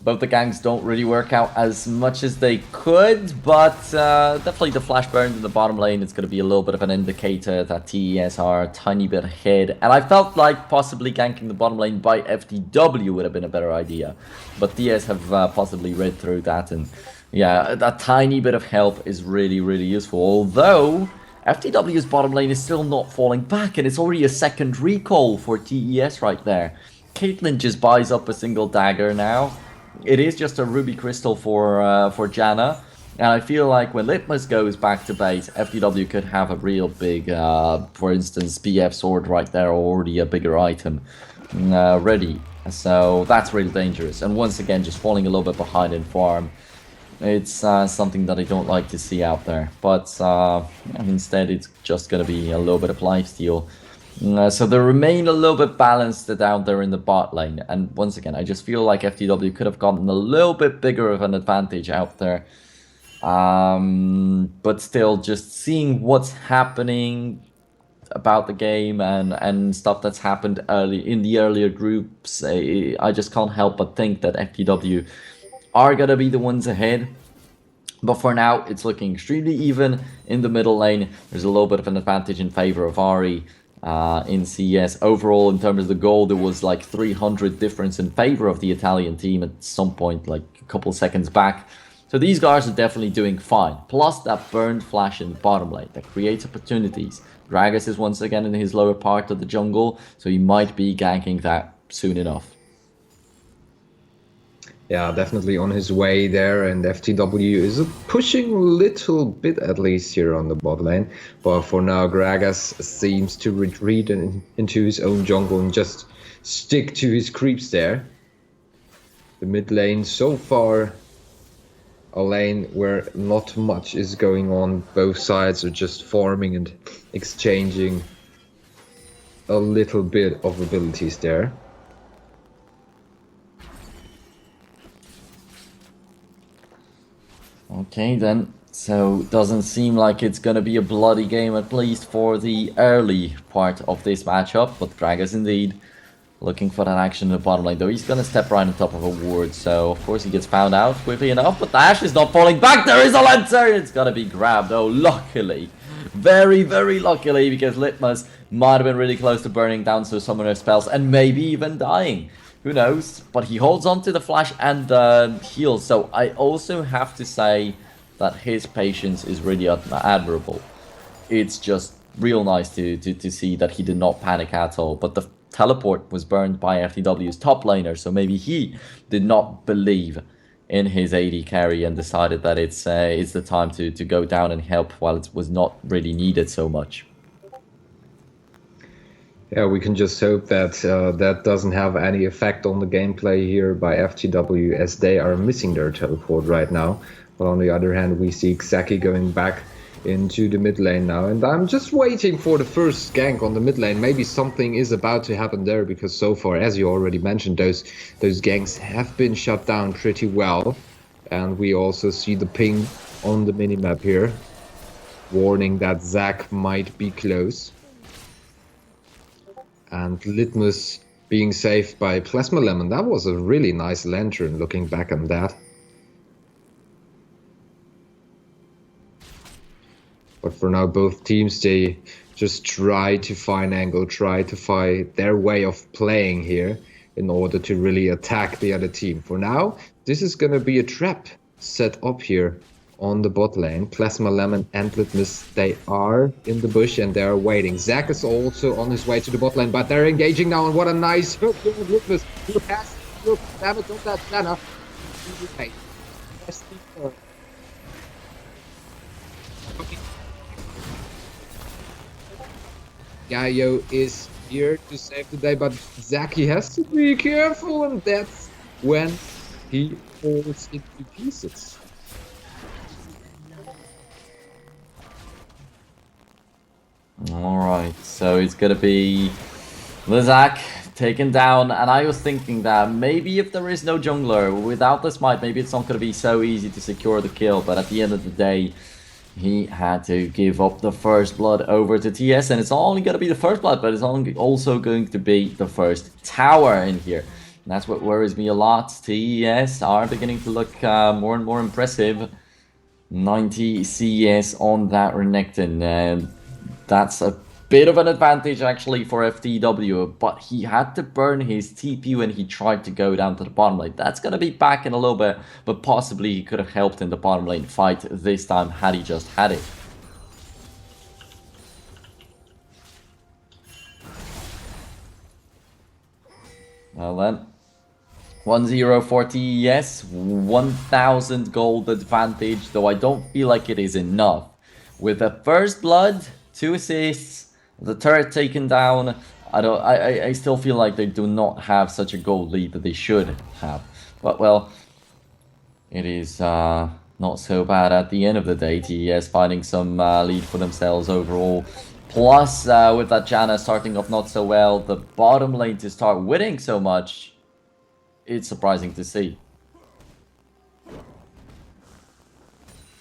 Both the gangs don't really work out as much as they could, but definitely the flash burns in the bottom lane is going to be a little bit of an indicator that TES are a tiny bit ahead. And I felt like possibly ganking the bottom lane by FTW would have been a better idea. But TES have possibly read through that, and yeah, that tiny bit of help is really, really useful. Although FTW's bottom lane is still not falling back, and it's already a second recall for TES right there. Caitlyn just buys up a single dagger now. It is just a ruby crystal for Janna, And I feel like when Litmus goes back to base, FTW could have a real big, for instance, BF sword right there, already a bigger item ready. So that's really dangerous. And once again, just falling a little bit behind in farm. It's something that I don't like to see out there. But instead, it's just going to be a little bit of lifesteal. So they remain a little bit balanced down there in the bot lane. And once again, I just feel like FTW could have gotten a little bit bigger of an advantage out there. But still, just seeing what's happening about the game and stuff that's happened early in the earlier groups, I just can't help but think that FTW are gonna be the ones ahead. But for now, it's looking extremely even in the middle lane. There's a little bit of an advantage in favor of Ari in CS. Overall, in terms of the goal, there was like 300 difference in favor of the Italian team at some point, like a couple seconds back. So these guys are definitely doing fine. Plus that burned flash in the bottom lane that creates opportunities. Gragas is once again in his lower part of the jungle, so he might be ganking that soon enough. Yeah, definitely on his way there, and FTW is pushing a little bit at least here on the bot lane. But for now, Gragas seems to retreat into his own jungle and just stick to his creeps there. The mid lane so far, a lane where not much is going on. Both sides are just farming and exchanging a little bit of abilities there. Okay then, so doesn't seem like it's gonna be a bloody game, at least for the early part of this matchup, but Gragas indeed looking for that action in the bottom lane, though he's gonna step right on top of a ward, so of course he gets found out quickly enough, but the Ashe is not falling back, there is a Lancer, it's gonna be grabbed, oh luckily, very very luckily, because Litmus might have been really close to burning down some summoner spells, and maybe even dying. Who knows? But he holds on to the flash and the heal. So I also have to say that his patience is really admirable. It's just real nice to see that he did not panic at all. But the teleport was burned by FTW's top laner. So maybe he did not believe in his AD carry and decided that it's the time to go down and help while it was not really needed so much. Yeah, we can just hope that that doesn't have any effect on the gameplay here by FTW, as they are missing their teleport right now. But on the other hand, we see Xaki going back into the mid lane now, and I'm just waiting for the first gank on the mid lane. Maybe something is about to happen there, because so far, as you already mentioned, those ganks have been shut down pretty well. And we also see the ping on the minimap here, warning that Zac might be close. And Litmus being saved by Plasma Lemon. That was a really nice lantern, looking back on that. But for now, both teams, they just try to find angle, try to find their way of playing here in order to really attack the other team. For now, this is going to be a trap set up here on the bot lane. Plasma Lemon and Litmus, they are in the bush and they are waiting. Zac is also on his way to the bot lane, but they're engaging now, and what a nice hook here of Litmus. He has damage on that Senna. Gaio is here to save the day, but Zac, he has to be careful, and that's when he falls into pieces. Alright, so it's gonna be Zac taken down, and I was thinking that maybe if there is no jungler, without the smite, maybe it's not gonna be so easy to secure the kill, but at the end of the day, he had to give up the first blood over to TS, and it's not only gonna be the first blood, but it's also going to be the first tower in here. And that's what worries me a lot. TS are beginning to look more and more impressive. 90 CS on that Renekton, and that's a bit of an advantage actually for FTW, but he had to burn his TP when he tried to go down to the bottom lane. That's going to be back in a little bit, but possibly he could have helped in the bottom lane fight this time had he just had it. Well then, 1-0 for TES, 1000 gold advantage, though I don't feel like it is enough. With a first blood, 2 assists, the turret taken down, I still feel like they do not have such a gold lead that they should have. But well, it is not so bad at the end of the day. TES finding some lead for themselves overall. Plus, with that Janna starting off not so well, the bottom lane to start winning so much, it's surprising to see.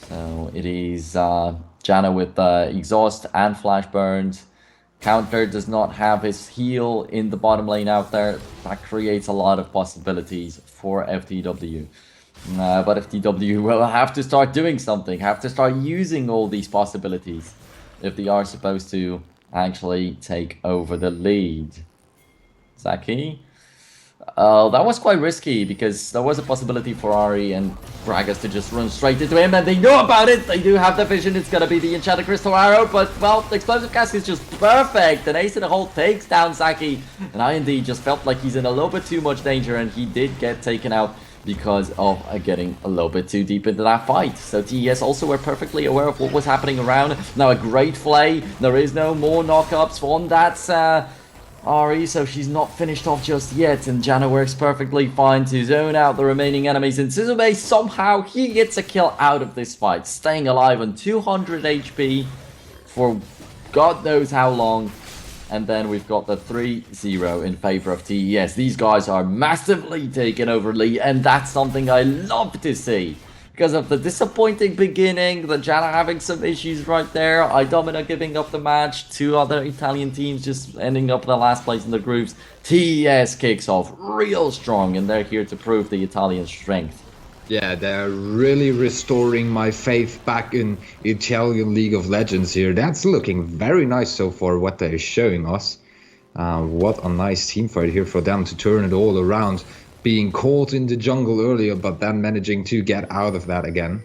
So it is Janna with exhaust and flash burns. Counter does not have his heal in the bottom lane out there. That creates a lot of possibilities for FTW. But FTW will have to start doing something, have to start using all these possibilities if they are supposed to actually take over the lead. Zaki? That was quite risky because there was a possibility for Ari and Gragas to just run straight into him, and they know about it. They do have the vision. It's gonna be the Enchanted Crystal Arrow, but well, the Explosive Cask is just perfect. And Ace in the Hole takes down Zaki, and IND just felt like he's in a little bit too much danger, and he did get taken out because of getting a little bit too deep into that fight. So TES also were perfectly aware of what was happening around. Now a great play. There is no more knockups from that Ari, so she's not finished off just yet, and Janna works perfectly fine to zone out the remaining enemies, and Suzume somehow he gets a kill out of this fight, staying alive on 200 HP for God knows how long. And then we've got the 3-0 in favor of TES. These guys are massively taken over lead, and that's something I love to see. Because of the disappointing beginning, the Janna having some issues right there, iDomina giving up the match, 2 other Italian teams just ending up in the last place in the groups. TES kicks off real strong, and they're here to prove the Italian strength. Yeah, they're really restoring my faith back in Italian League of Legends here. That's looking very nice so far, what they're showing us. What a nice team fight here for them to turn it all around. Being caught in the jungle earlier, but then managing to get out of that again.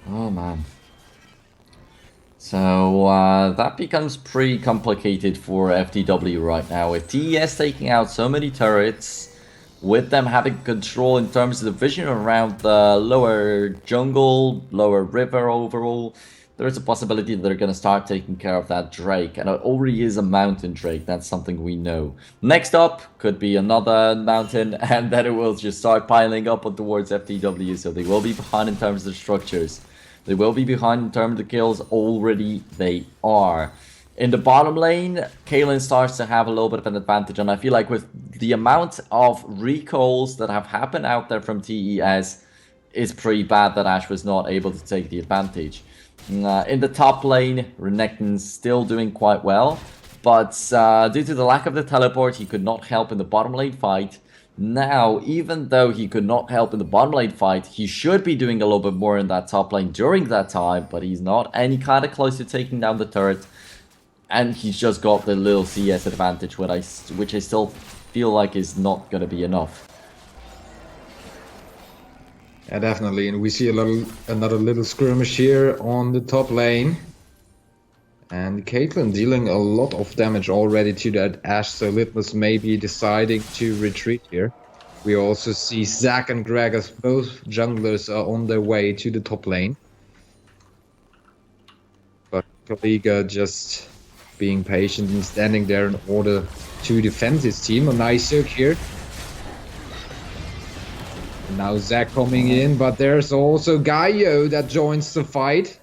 Oh man. So that becomes pretty complicated for FTW right now. With TES taking out so many turrets, with them having control in terms of the vision around the lower jungle, lower river overall, there is a possibility that they're going to start taking care of that Drake. And it already is a mountain Drake, that's something we know. Next up could be another mountain, and then it will just start piling up towards FTW, so they will be behind in terms of the structures. They will be behind in terms of the kills. Already they are. In the bottom lane, Kaylin starts to have a little bit of an advantage, and I feel like with the amount of recalls that have happened out there from TES, it's pretty bad that Ash was not able to take the advantage. In the top lane, Renekton's still doing quite well, but due to the lack of the teleport, he could not help in the bottom lane fight. Now, even though he could not help in the bottom lane fight, he should be doing a little bit more in that top lane during that time, but he's not any kind of close to taking down the turret, and he's just got the little CS advantage, which I still feel like is not going to be enough. Yeah, definitely, and we see another little skirmish here on the top lane. And Caitlyn dealing a lot of damage already to that Ashe, so Litmus may be deciding to retreat here. We also see Zac and Gragas, both junglers, are on their way to the top lane. But Kaliga just being patient and standing there in order to defend his team. A nice hook here. And now Zac coming in, but there's also Gaio that joins the fight.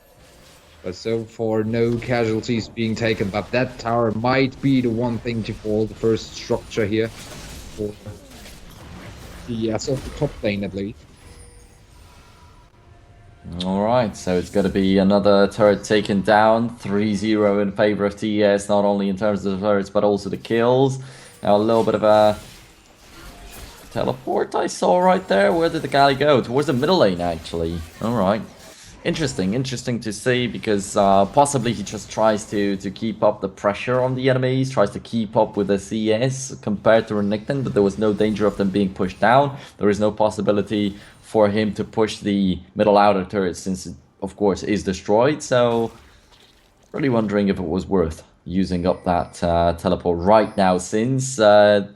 But so far, no casualties being taken. But that tower might be the one thing to fall. The first structure here for the top lane, at least. Alright, so it's going to be another turret taken down. 3-0 in favor of TES, not only in terms of the turrets, but also the kills. Now a little bit of a teleport I saw right there. Where did the guy go? Towards the middle lane, actually. Alright. Interesting to see, because possibly he just tries to keep up the pressure on the enemies, tries to keep up with the CS compared to Renekton, but there was no danger of them being pushed down. There is no possibility for him to push the middle outer turret, since it, of course, is destroyed. So, really wondering if it was worth using up that teleport right now, since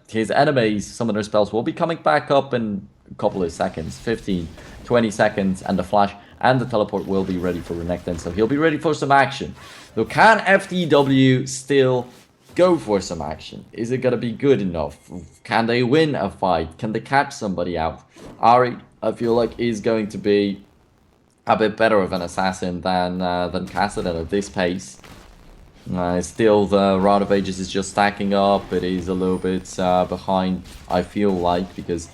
his enemies' summoner spells will be coming back up in a couple of seconds, 15, 20 seconds, and the flash and the teleport will be ready for Renekton, so he'll be ready for some action. So can FTW still go for some action? Is it gonna be good enough? Can they win a fight? Can they catch somebody out? Ari, I feel like, is going to be a bit better of an assassin than Kassadin at this pace. Still, the Round of Ages is just stacking up. It is a little bit behind, I feel like, because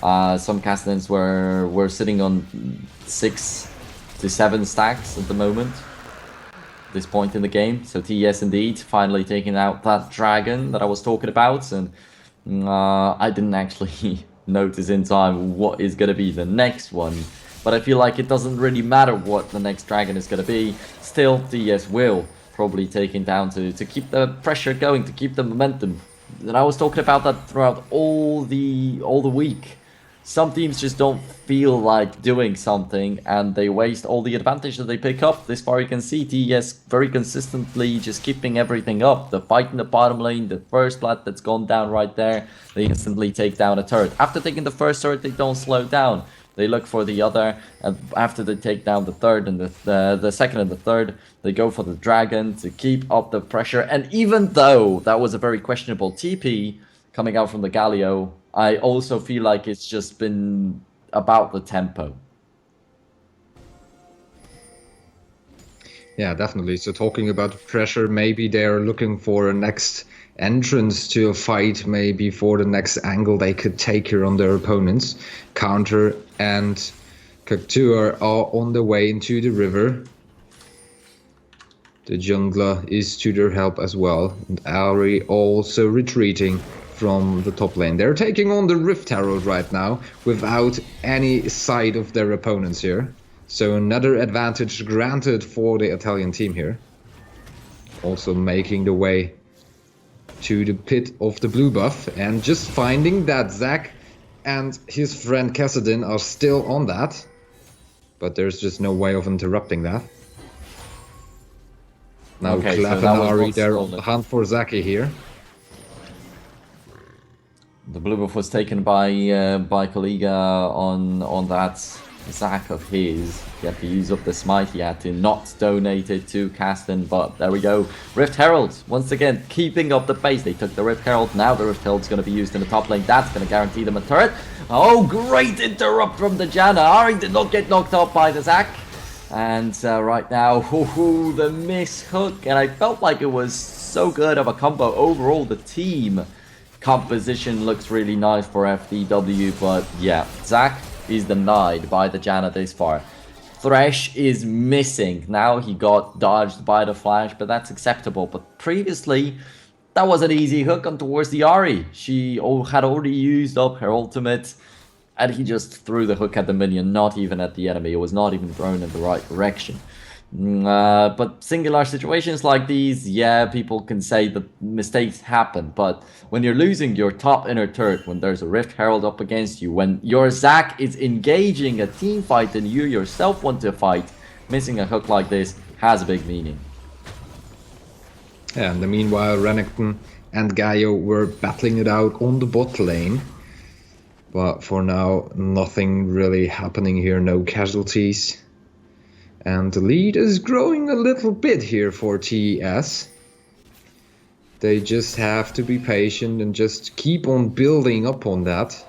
some Kassadins were sitting on 6 to 7 stacks at the moment. This point in the game. So TES indeed finally taking out that dragon that I was talking about, and I didn't actually notice in time what is going to be the next one. But I feel like it doesn't really matter what the next dragon is going to be. Still, TES will probably take him down to keep the pressure going, to keep the momentum. And I was talking about that throughout all the week. Some teams just don't feel like doing something, and they waste all the advantage that they pick up. This far you can see TES very consistently just keeping everything up. The fight in the bottom lane, the first plat that's gone down right there, they instantly take down a turret. After taking the first turret, they don't slow down. They look for the other, and after they take down the third and the second and the third, they go for the dragon to keep up the pressure. And even though that was a very questionable TP coming out from the Galio, I also feel like it's just been about the tempo. Yeah, definitely. So talking about pressure, maybe they're looking for a next entrance to a fight, maybe for the next angle they could take here on their opponents. Counter and Cactuar are on the way into the river. The jungler is to their help as well. And Ari also retreating from the top lane. They're taking on the Rift Herald right now without any sight of their opponents here. So another advantage granted for the Italian team here. Also making the way to the pit of the blue buff, and just finding that Zac and his friend Kassadin are still on that. But there's just no way of interrupting that. Now Okay, Clef so and was Ari, not they're on stolen. the hunt for Zaki here. The blue buff was taken by Kaliga on that Zac of his. He had to use up the smite, he had to not donate it to Caston, but there we go. Rift Herald, once again, keeping up the pace. They took the Rift Herald, now the Rift Herald's going to be used in the top lane. That's going to guarantee them a turret. Oh, great interrupt from the Janna. Ari did not get knocked out by the Zac. And right now, the miss hook, and I felt like it was so good of a combo. Overall, the team composition looks really nice for FTW, but yeah, Zac is denied by the Janna this far. Thresh is missing. Now he got dodged by the flash, but that's acceptable. But previously, that was an easy hook on towards the Ari. She had already used up her ultimate, and he just threw the hook at the minion, not even at the enemy. It was not even thrown in the right direction. But singular situations like these, yeah, people can say that mistakes happen, but when you're losing your top inner turret, when there's a Rift Herald up against you, when your Zac is engaging a team fight and you yourself want to fight, missing a hook like this has a big meaning. And meanwhile, Renekton and Gaio were battling it out on the bot lane. But for now, nothing really happening here, no casualties. And the lead is growing a little bit here for TES. They just have to be patient and just keep on building up on that.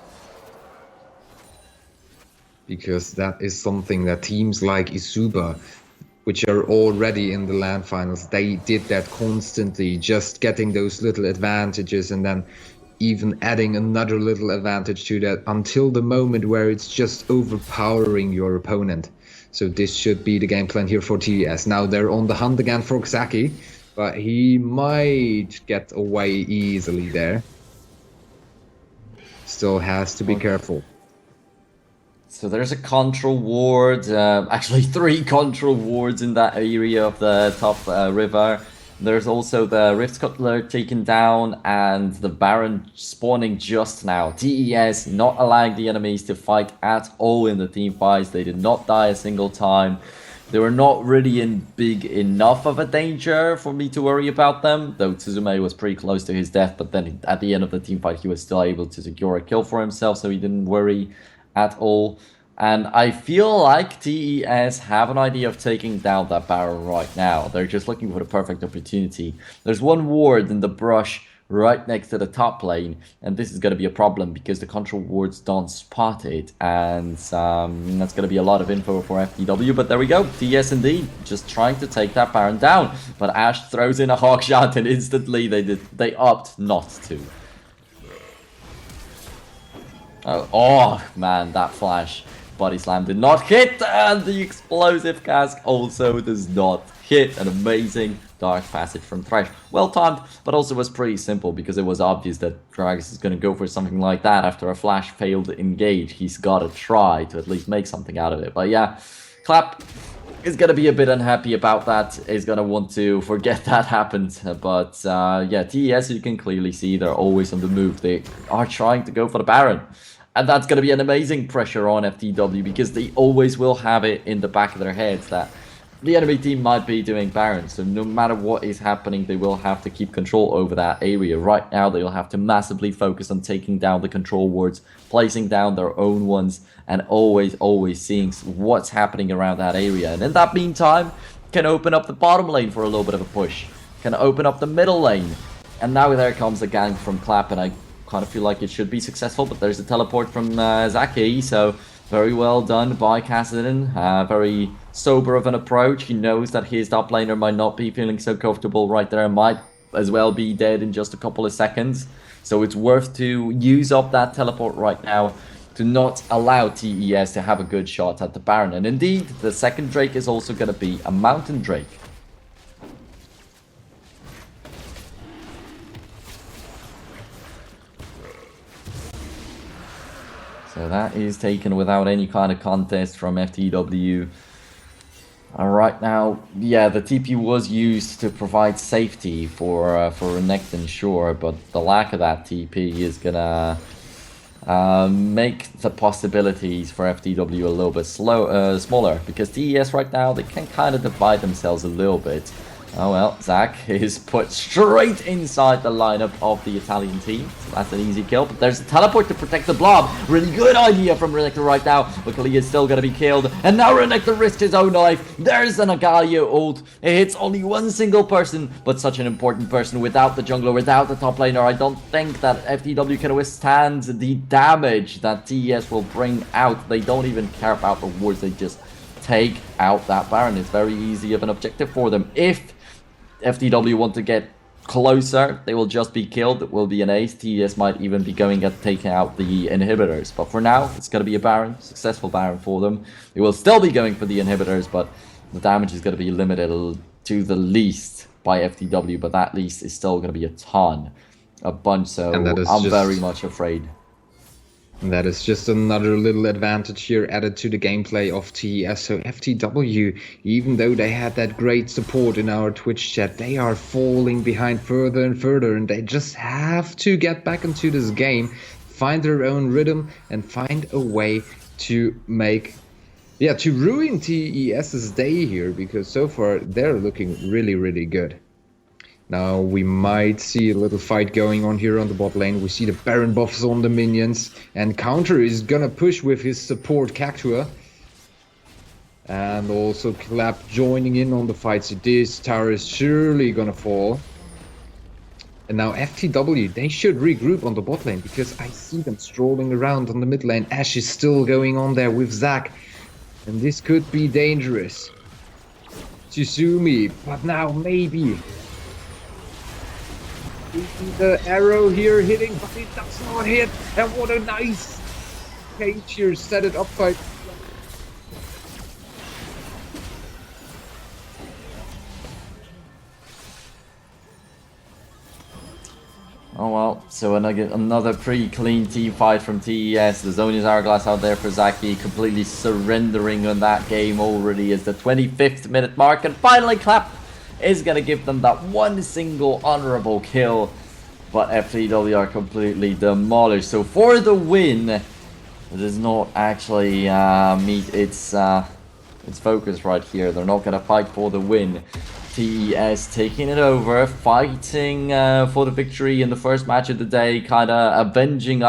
Because that is something that teams like Isuba, which are already in the LAN finals, they did that constantly, just getting those little advantages and then even adding another little advantage to that until the moment where it's just overpowering your opponent. So this should be the game plan here for TES. Now they're on the hunt again for Xaki, but he might get away easily there. Still has to be careful. So there's a control ward, actually 3 control wards in that area of the top river. There's also the Rift Scuttler taken down and the Baron spawning just now. TES not allowing the enemies to fight at all in the team fights. They did not die a single time. They were not really in big enough of a danger for me to worry about them, though Tsuzume was pretty close to his death, but then at the end of the team fight he was still able to secure a kill for himself, so he didn't worry at all. And I feel like TES have an idea of taking down that Baron right now. They're just looking for the perfect opportunity. There's one ward in the brush right next to the top lane, and this is going to be a problem because the control wards don't spot it, and that's going to be a lot of info for FTW. But there we go, TES indeed just trying to take that Baron down, but Ash throws in a hawk shot and instantly they opt not to. Oh man, that flash body slam did not hit, and the explosive cask also does not hit. An amazing dark passage from Thresh. Well timed, but also was pretty simple because it was obvious that Gragas is going to go for something like that after a flash failed to engage. He's got to try to at least make something out of it. But yeah, Clap is going to be a bit unhappy about that. Is going to want to forget that happened. But yeah, TES, you can clearly see they're always on the move. They are trying to go for the Baron. And that's going to be an amazing pressure on FTW because they always will have it in the back of their heads that the enemy team might be doing Baron. So no matter what is happening, they will have to keep control over that area. Right now, they'll have to massively focus on taking down the control wards, placing down their own ones, and always seeing what's happening around that area. And in that meantime, can open up the bottom lane for a little bit of a push. Can open up the middle lane. And now there comes a gank from Clap, and I kind of feel like it should be successful, but there's a teleport from Zaki, so very well done by Kassadin. Very sober of an approach. He knows that his top laner might not be feeling so comfortable right there, might as well be dead in just a couple of seconds, so it's worth to use up that teleport right now to not allow TES to have a good shot at the Baron. And indeed, the second Drake is also going to be a Mountain Drake. So that is taken without any kind of contest from FTW. Right now, yeah, the TP was used to provide safety for Renekton, sure, but the lack of that TP is gonna make the possibilities for FTW a little bit smaller, because TES right now, they can kind of divide themselves a little bit. Oh well, Zach is put straight inside the lineup of the Italian team. So that's an easy kill, but there's a teleport to protect the blob. Really good idea from Renekton right now. Luckily, he's still going to be killed. And now Renekton risks his own life. There's an Agalia ult. It hits only one single person, but such an important person. Without the jungler, without the top laner, I don't think that FTW can withstand the damage that TES will bring out. They don't even care about the wards. They just take out that Baron. It's very easy of an objective for them. If FTW want to get closer, they will just be killed. It will be an ace. TES might even be going at taking out the inhibitors. But for now, it's going to be a Baron. Successful Baron for them. They will still be going for the inhibitors, but the damage is going to be limited to the least by FTW. But that least is still going to be a ton. A bunch, so I'm very much afraid. And that is just another little advantage here added to the gameplay of TES. So FTW, even though they had that great support in our Twitch chat, they are falling behind further and further, and they just have to get back into this game, find their own rhythm, and find a way to make, to ruin TES's day here, because so far they're looking really, really good. Now we might see a little fight going on here on the bot lane. We see the Baron buffs on the minions, and Counter is gonna push with his support Cactua. And also Clap joining in on the fight. So this tower is surely gonna fall. And now FTW, they should regroup on the bot lane, because I see them strolling around on the mid lane. Ashe is still going on there with Zac, and this could be dangerous. Tsuzumi, but now maybe the arrow here hitting, but it does not hit. And what a nice cage here, set it up by... Oh well, so another pretty clean team fight from TES. The Zonia's Hourglass out there for Zaki, completely surrendering on that game already as the 25th minute mark, and finally Clap is going to give them that one single honorable kill, but FTW are completely demolished. So for the win, it does not actually meet its It's focused right here. They're not going to fight for the win. TES taking it over, fighting for the victory in the first match of the day, kind of avenging